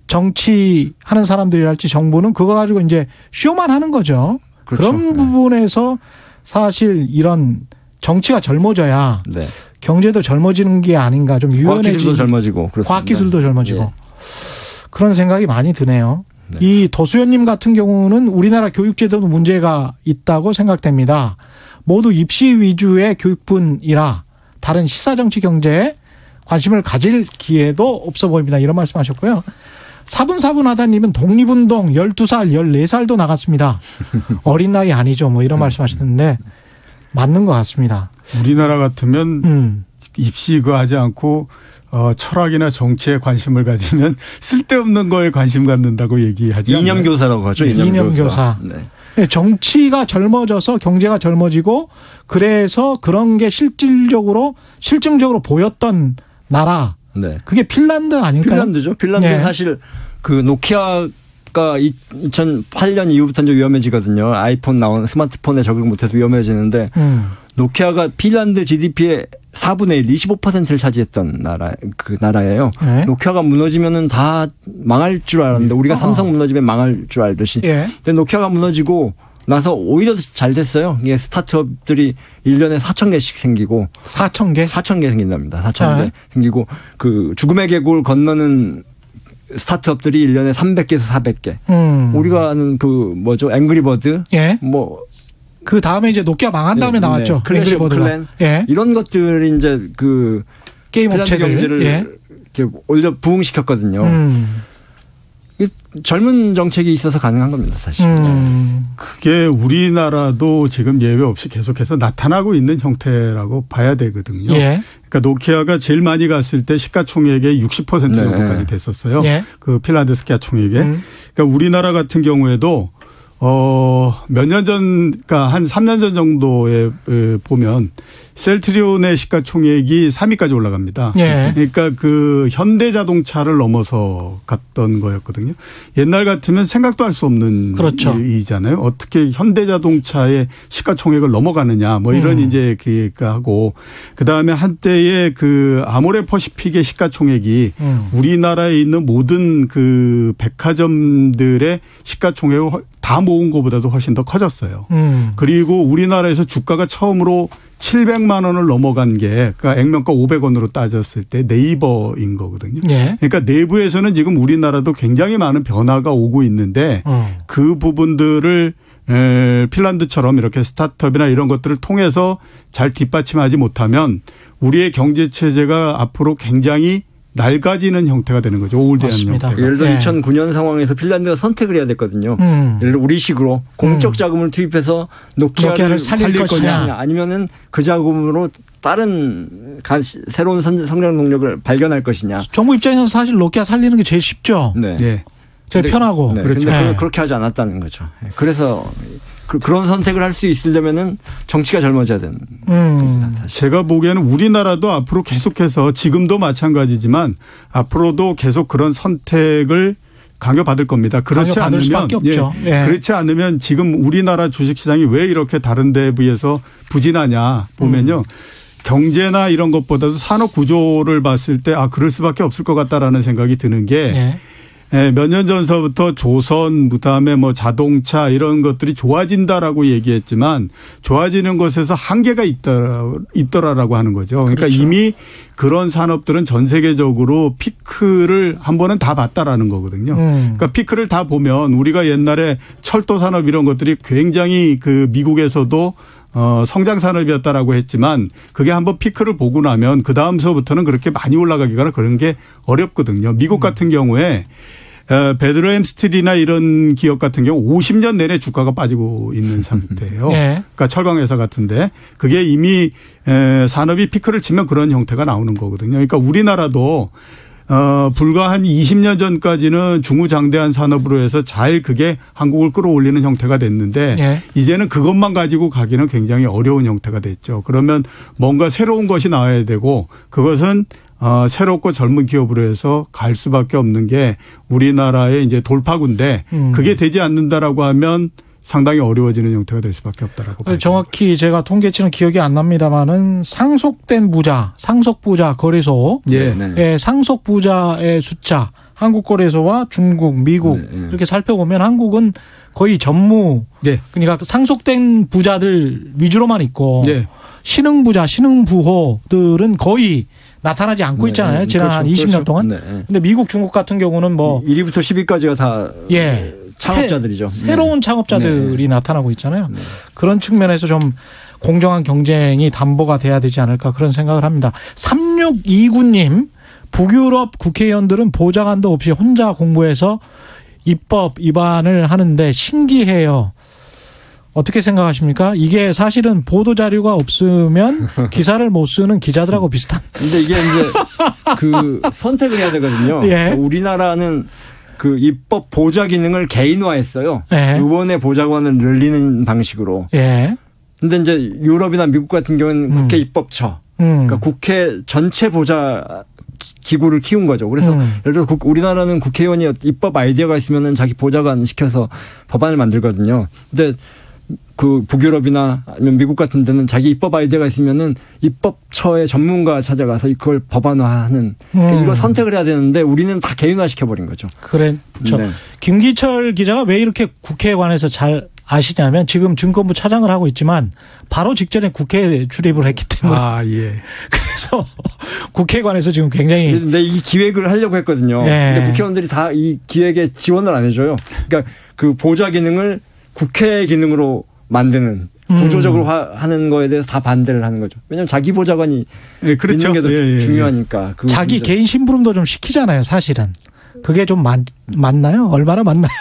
정치하는 사람들이랄지 정부는 그거 가지고 이제 쇼만 하는 거죠. 그렇죠. 그런 부분에서 사실 이런 정치가 젊어져야 경제도 젊어지는 게 아닌가 좀 유연해지고 과학기술도 젊어지고 과학기술도 젊어지고 그런 생각이 많이 드네요. 이 도수연님 같은 경우는 우리나라 교육제도도 문제가 있다고 생각됩니다. 모두 입시 위주의 교육뿐이라 다른 시사정치 경제에 관심을 가질 기회도 없어 보입니다. 이런 말씀하셨고요. 사분사분하다님은 독립운동 12살, 14살도 나갔습니다. 어린 나이 아니죠. 뭐 이런 말씀하셨는데 맞는 것 같습니다. 우리나라 같으면 입시 그거 하지 않고 철학이나 정치에 관심을 가지면 쓸데없는 거에 관심 갖는다고 얘기하지 않나요? 이념교사라고 하죠. 이념교사. 정치가 젊어져서 경제가 젊어지고 그래서 그런 게 실증적으로 보였던 나라. 그게 핀란드 아닐까요? 핀란드죠. 핀란드는 사실 그 노키아가 2008년 이후부터 이제 위험해지거든요. 아이폰 나온 스마트폰에 적응 못해서 위험해지는데 노키아가 핀란드 GDP의 4분의 1, 25%를 차지했던 나라예요. 네. 노키아가 무너지면은 다 망할 줄 알았는데 우리가 삼성 무너지면 망할 줄 알듯이. 예. 근데 노키아가 무너지고 나서 오히려 잘 됐어요. 이게 스타트업들이 1년에 4,000개씩 생기고 4,000개? 4,000개 생긴답니다. 4,000개 네. 생기고 그 죽음의 계곡을 건너는 스타트업들이 1년에 300개에서 400개. 우리가 아는 그 뭐죠? 앵그리버드. 예. 뭐 그 다음에 이제 노키아 망한 다음에 나왔죠. 클래시 오브 앵그리버드가. 클랜. 예. 이런 것들이 이제 그 게임 핀란드 업체들. 경제를 예. 이렇게 올려 부흥시켰거든요. 젊은 정책이 있어서 가능한 겁니다, 사실. 그게 우리나라도 지금 예외 없이 계속해서 나타나고 있는 형태라고 봐야 되거든요. 예. 그러니까 노키아가 제일 많이 갔을 때 시가총액의 60% 정도까지 됐었어요. 예. 그 핀란드 시가총액에. 그러니까 우리나라 같은 경우에도 몇 년 전, 그러니까 한 3년 전 정도에 보면 셀트리온의 시가총액이 3위까지 올라갑니다. 예. 그러니까 그 현대자동차를 넘어서 갔던 거였거든요. 옛날 같으면 생각도 할 수 없는 그렇죠. 일이잖아요. 어떻게 현대자동차의 시가총액을 넘어가느냐, 뭐 이런 이제 하고 그 다음에 한때의 그 아모레퍼시픽의 시가총액이 우리나라에 있는 모든 그 백화점들의 시가총액을 다 모은 것보다도 훨씬 더 커졌어요. 그리고 우리나라에서 주가가 처음으로 700만 원을 넘어간 게 그러니까 액면가 500원으로 따졌을 때 네이버인 거거든요. 예. 그러니까 내부에서는 지금 우리나라도 굉장히 많은 변화가 오고 있는데 그 부분들을 핀란드처럼 이렇게 스타트업이나 이런 것들을 통해서 잘 뒷받침하지 못하면 우리의 경제 체제가 앞으로 굉장히 낡아지는 형태가 되는 거죠. 오울대한 형태가. 예를 들어 예. 2009년 상황에서 핀란드가 선택을 해야 됐거든요. 예를 들어 우리식으로 공적 자금을 투입해서 노키아를 살릴 것이냐 아니면은 그 자금으로 다른 새로운 성장 동력을 발견할 것이냐. 정부 입장에서 사실 노키아 살리는 게 제일 쉽죠. 네. 네. 제일 편하고. 네. 그렇죠. 그런데 네. 그렇게 하지 않았다는 거죠. 그래서 그런 선택을 할 수 있으려면은 정치가 젊어져야 되는 겁니다. 제가 보기에는 우리나라도 앞으로 계속해서 지금도 마찬가지지만 앞으로도 계속 그런 선택을 강요받을 겁니다. 그렇지 강요받을 않으면 수밖에 없죠. 예. 그렇지 않으면 지금 우리나라 주식시장이 왜 이렇게 다른 데에 비해서 부진하냐 보면요. 경제나 이런 것보다도 산업 구조를 봤을 때 그럴 수밖에 없을 것 같다라는 생각이 드는 게 예. 몇 년 전서부터 조선, 그다음에 뭐 자동차 이런 것들이 좋아진다라고 얘기했지만 좋아지는 것에서 한계가 있더라라고 하는 거죠. 그러니까 그렇죠. 이미 그런 산업들은 전 세계적으로 피크를 한 번은 다 봤다라는 거거든요. 그러니까 피크를 다 보면 우리가 옛날에 철도 산업 이런 것들이 굉장히 그 미국에서도 성장 산업이었다라고 했지만 그게 한번 피크를 보고 나면 그 다음서부터는 그렇게 많이 올라가기가 그런 게 어렵거든요. 미국 같은 경우에 베드로햄스틸이나 이런 기업 같은 경우 50년 내내 주가가 빠지고 있는 상태예요. 네. 그러니까 철강회사 같은데 그게 이미 산업이 피크를 치면 그런 형태가 나오는 거거든요. 그러니까 우리나라도 불과 한 20년 전까지는 중후장대한 산업으로 해서 잘 그게 한국을 끌어올리는 형태가 됐는데 예. 이제는 그것만 가지고 가기는 굉장히 어려운 형태가 됐죠. 그러면 뭔가 새로운 것이 나와야 되고 그것은 새롭고 젊은 기업으로 해서 갈 수밖에 없는 게 우리나라의 이제 돌파구인데 그게 되지 않는다라고 하면 상당히 어려워지는 형태가 될 수밖에 없다라고 봐요. 정확히 제가 통계치는 기억이 안 납니다만은 상속된 부자, 상속부자 거래소, 예. 예, 상속부자의 숫자, 한국거래소와 중국, 미국 이렇게 살펴보면 한국은 거의 전무, 예. 그러니까 상속된 부자들 위주로만 있고 예. 신흥부자, 신흥부호들은 거의 나타나지 않고 있잖아요. 지난 그렇죠. 한 20년 그렇죠. 동안. 네. 근데 미국, 중국 같은 경우는 뭐 1위부터 10위까지가 다 예. 창업자들이죠. 새로운 창업자들이 나타나고 있잖아요. 그런 측면에서 좀 공정한 경쟁이 담보가 돼야 되지 않을까 그런 생각을 합니다. 3629님, 북유럽 국회의원들은 보좌관도 없이 혼자 공부해서 입법 위반을 하는데 신기해요. 어떻게 생각하십니까? 이게 사실은 보도자료가 없으면 기사를 못 쓰는 기자들하고 비슷한. 근데 이게 이제 그 선택을 해야 되거든요. 예. 그러니까 우리나라는 그 입법 보좌 기능을 개인화했어요. 예. 의원의 보좌관을 늘리는 방식으로. 예. 근데 이제 유럽이나 미국 같은 경우는 국회 입법처. 그러니까 국회 전체 보좌 기구를 키운 거죠. 그래서 예를 들어 우리나라는 국회의원이 입법 아이디어가 있으면은 자기 보좌관 시켜서 법안을 만들거든요. 근데 그 북유럽이나 아니면 미국 같은 데는 자기 입법 아이디어가 있으면은 입법처의 전문가 찾아가서 그걸 법안화하는 이걸 선택을 해야 되는데 우리는 다 개인화 시켜버린 거죠. 그렇죠. 네. 김기철 기자가 왜 이렇게 국회에 관해서 잘 아시냐면 지금 증권부 차장을 하고 있지만 바로 직전에 국회에 출입을 했기 때문에. 아, 예. 그래서 국회에 관해서 지금 굉장히. 근데 이 기획을 하려고 했거든요. 예. 근데 국회의원들이 다 이 기획에 지원을 안 해줘요. 그러니까 그 보좌 기능을 국회 기능으로 만드는 구조적으로 하는 거에 대해서 다 반대를 하는 거죠. 왜냐하면 자기 보좌관이 예, 그렇죠. 있는 게 더 예, 예, 중요하니까. 자기 문제. 개인 심부름도 좀 시키잖아요, 사실은. 그게 좀 맞나요? 얼마나 맞나요?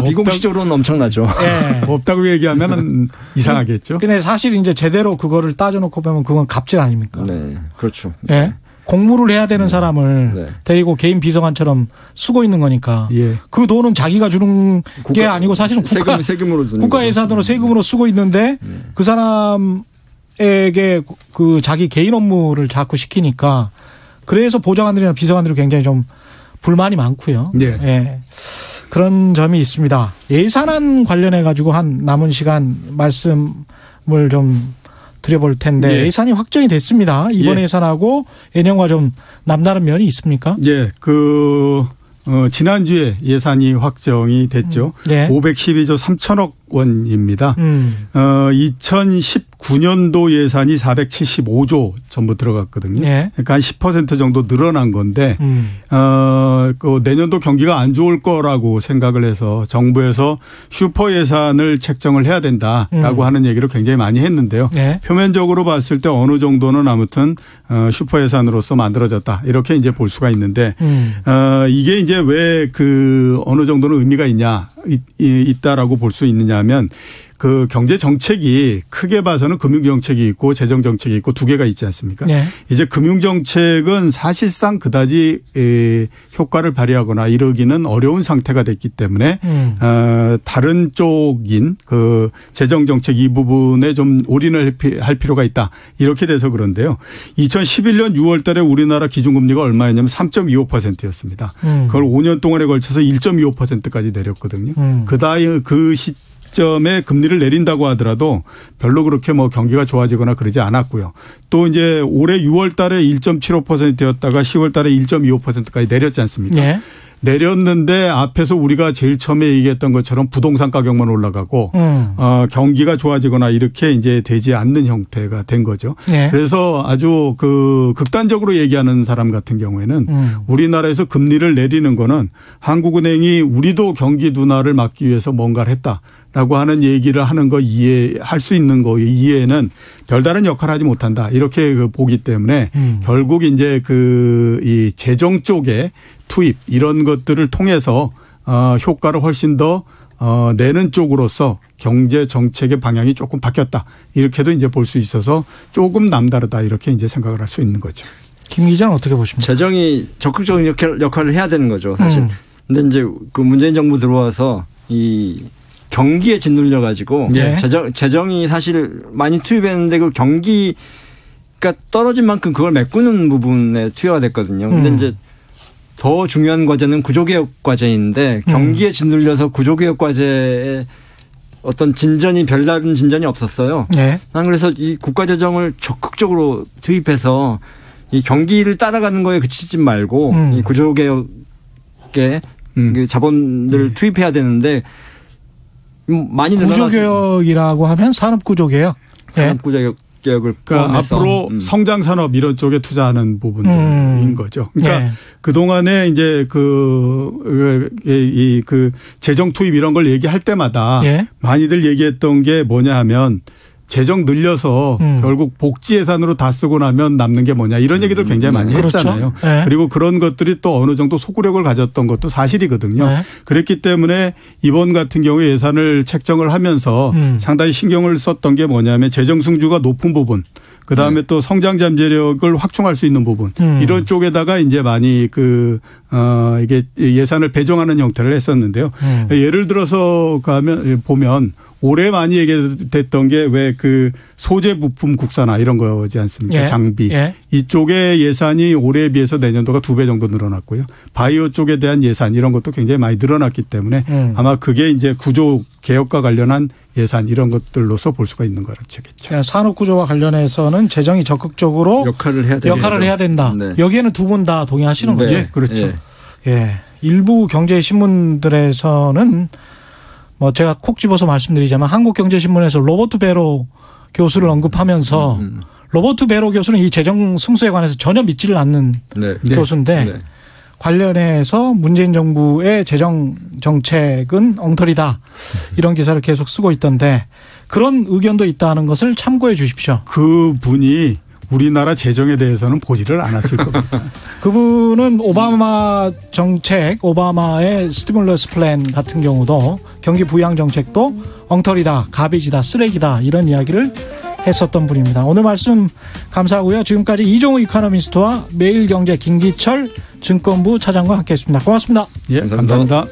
비공식적으로는 엄청나죠. 예. 없다고 얘기하면은 이상하겠죠. 근데 사실 이제 제대로 그거를 따져놓고 보면 그건 갑질 아닙니까? 네, 그렇죠. 예. 공무를 해야 되는 사람을 네. 데리고 개인 비서관처럼 쓰고 있는 거니까. 예. 그 돈은 자기가 주는 게 아니고 사실은 세금으로 주는 국가 거죠. 예산으로 세금으로 쓰고 있는데 그 사람에게 그 자기 개인 업무를 자꾸 시키니까 그래서 보좌관들이나 비서관들이 굉장히 좀 불만이 많고요. 예. 예. 그런 점이 있습니다. 예산안 관련해 가지고 한 남은 시간 말씀을 좀 드려볼 텐데 예. 예산이 확정이 됐습니다. 이번 예. 예산하고 예년과 좀 남다른 면이 있습니까? 예, 지난주에 예산이 확정이 됐죠. 네. 512조 3천억 원입니다. 2019년도 예산이 475조 전부 들어갔거든요. 네. 그러니까 한 10% 정도 늘어난 건데, 그 내년도 경기가 안 좋을 거라고 생각을 해서 정부에서 슈퍼 예산을 책정을 해야 된다라고 하는 얘기를 굉장히 많이 했는데요. 네. 표면적으로 봤을 때 어느 정도는 아무튼 슈퍼 예산으로서 만들어졌다. 이렇게 이제 볼 수가 있는데, 이게 이제 왜 어느 정도는 의미가 있다라고 볼 수 있느냐 하면 그 경제 정책이 크게 봐서는 금융 정책이 있고 재정 정책이 있고 두 개가 있지 않습니까? 네. 이제 금융 정책은 사실상 그다지 효과를 발휘하거나 이러기는 어려운 상태가 됐기 때문에 다른 쪽인 그 재정 정책 이 부분에 좀 올인을 할 필요가 있다. 이렇게 돼서 그런데요. 2011년 6월 달에 우리나라 기준금리가 얼마였냐면 3.25%였습니다. 그걸 5년 동안에 걸쳐서 1.25%까지 내렸거든요. 그 시점에 금리를 내린다고 하더라도 별로 그렇게 뭐 경기가 좋아지거나 그러지 않았고요. 또 이제 올해 6월 달에 1.75%였다가 10월 달에 1.25%까지 내렸지 않습니까? 네. 내렸는데 앞에서 우리가 제일 처음에 얘기했던 것처럼 부동산 가격만 올라가고 경기가 좋아지거나 이렇게 이제 되지 않는 형태가 된 거죠. 네. 그래서 아주 극단적으로 얘기하는 사람 같은 경우에는 우리나라에서 금리를 내리는 거는 한국은행이 우리도 경기 둔화를 막기 위해서 뭔가를 했다라고 하는 얘기를 하는 거 이해할 수 있는 거 이해는 별다른 역할을 하지 못한다. 이렇게 보기 때문에 결국 이제 이 재정 쪽에 투입 이런 것들을 통해서 효과를 훨씬 더 내는 쪽으로서 경제 정책의 방향이 조금 바뀌었다. 이렇게도 이제 볼 수 있어서 조금 남다르다. 이렇게 이제 생각을 할 수 있는 거죠. 김 기자는 어떻게 보십니까? 재정이 적극적인 역할을 해야 되는 거죠, 사실. 근데 이제 그 문재인 정부 들어와서 이 경기에 짓눌려 가지고 네. 재정이 사실 많이 투입했는데 그 경기가 떨어진 만큼 그걸 메꾸는 부분에 투여가 됐거든요. 근데 이제 더 중요한 과제는 구조개혁 과제인데 경기에 짓눌려서 구조개혁 과제에 어떤 별다른 진전이 없었어요. 네. 난 그래서 이 국가재정을 적극적으로 투입해서 이 경기를 따라가는 거에 그치지 말고 이 구조개혁에 그 자본들을 투입해야 되는데 많이 늘어났어요. 구조개혁이라고 하면 산업구조개혁. 산업구조개혁을 그러니까 앞으로 성장 산업 이런 쪽에 투자하는 부분들인 거죠. 그러니까 네. 그 동안에 이제 그 재정 투입 이런 걸 얘기할 때마다 예. 많이들 얘기했던 게 뭐냐 하면 재정 늘려서 결국 복지 예산으로 다 쓰고 나면 남는 게 뭐냐 이런 얘기들 굉장히 많이 했잖아요. 그렇죠. 네. 그리고 그런 것들이 또 어느 정도 소구력을 가졌던 것도 사실이거든요. 네. 그랬기 때문에 이번 같은 경우에 예산을 책정을 하면서 상당히 신경을 썼던 게 뭐냐면 재정 승주가 높은 부분 그다음에 또 성장 잠재력을 확충할 수 있는 부분 이런 쪽에다가 이제 많이 이게 예산을 배정하는 형태를 했었는데요. 예를 들어서 보면 올해 많이 얘기됐던 게 왜 그 소재 부품 국산화 이런 거지 않습니까? 예. 장비. 예. 이쪽의 예산이 올해에 비해서 내년도가 2배 정도 늘어났고요. 바이오 쪽에 대한 예산 이런 것도 굉장히 많이 늘어났기 때문에 아마 그게 이제 구조 개혁과 관련한 예산 이런 것들로서 볼 수가 있는 거겠죠. 산업 구조와 관련해서는 재정이 적극적으로 역할을 해야 된다. 네. 여기에는 두 분 다 동의하시는 네. 거죠? 예, 그렇죠. 예. 일부 경제 신문들에서는 뭐 제가 콕 집어서 말씀드리자면 한국경제신문에서 로버트 베로 교수를 언급하면서 로버트 베로 교수는 이 재정 승수에 관해서 전혀 믿지를 않는 교수인데 네. 관련해서 문재인 정부의 재정 정책은 엉터리다 이런 기사를 계속 쓰고 있던데 그런 의견도 있다는 것을 참고해 주십시오. 그분이 우리나라 재정에 대해서는 보지를 않았을 겁니다. 그분은 오바마 정책, 오바마의 스티뮬러스 플랜 같은 경우도 경기 부양 정책도 엉터리다, 가비지다, 쓰레기다 이런 이야기를 했었던 분입니다. 오늘 말씀 감사하고요. 지금까지 이종우 이코노미스트와 매일경제 김기철 증권부 차장과 함께했습니다. 고맙습니다. 예, 감사합니다.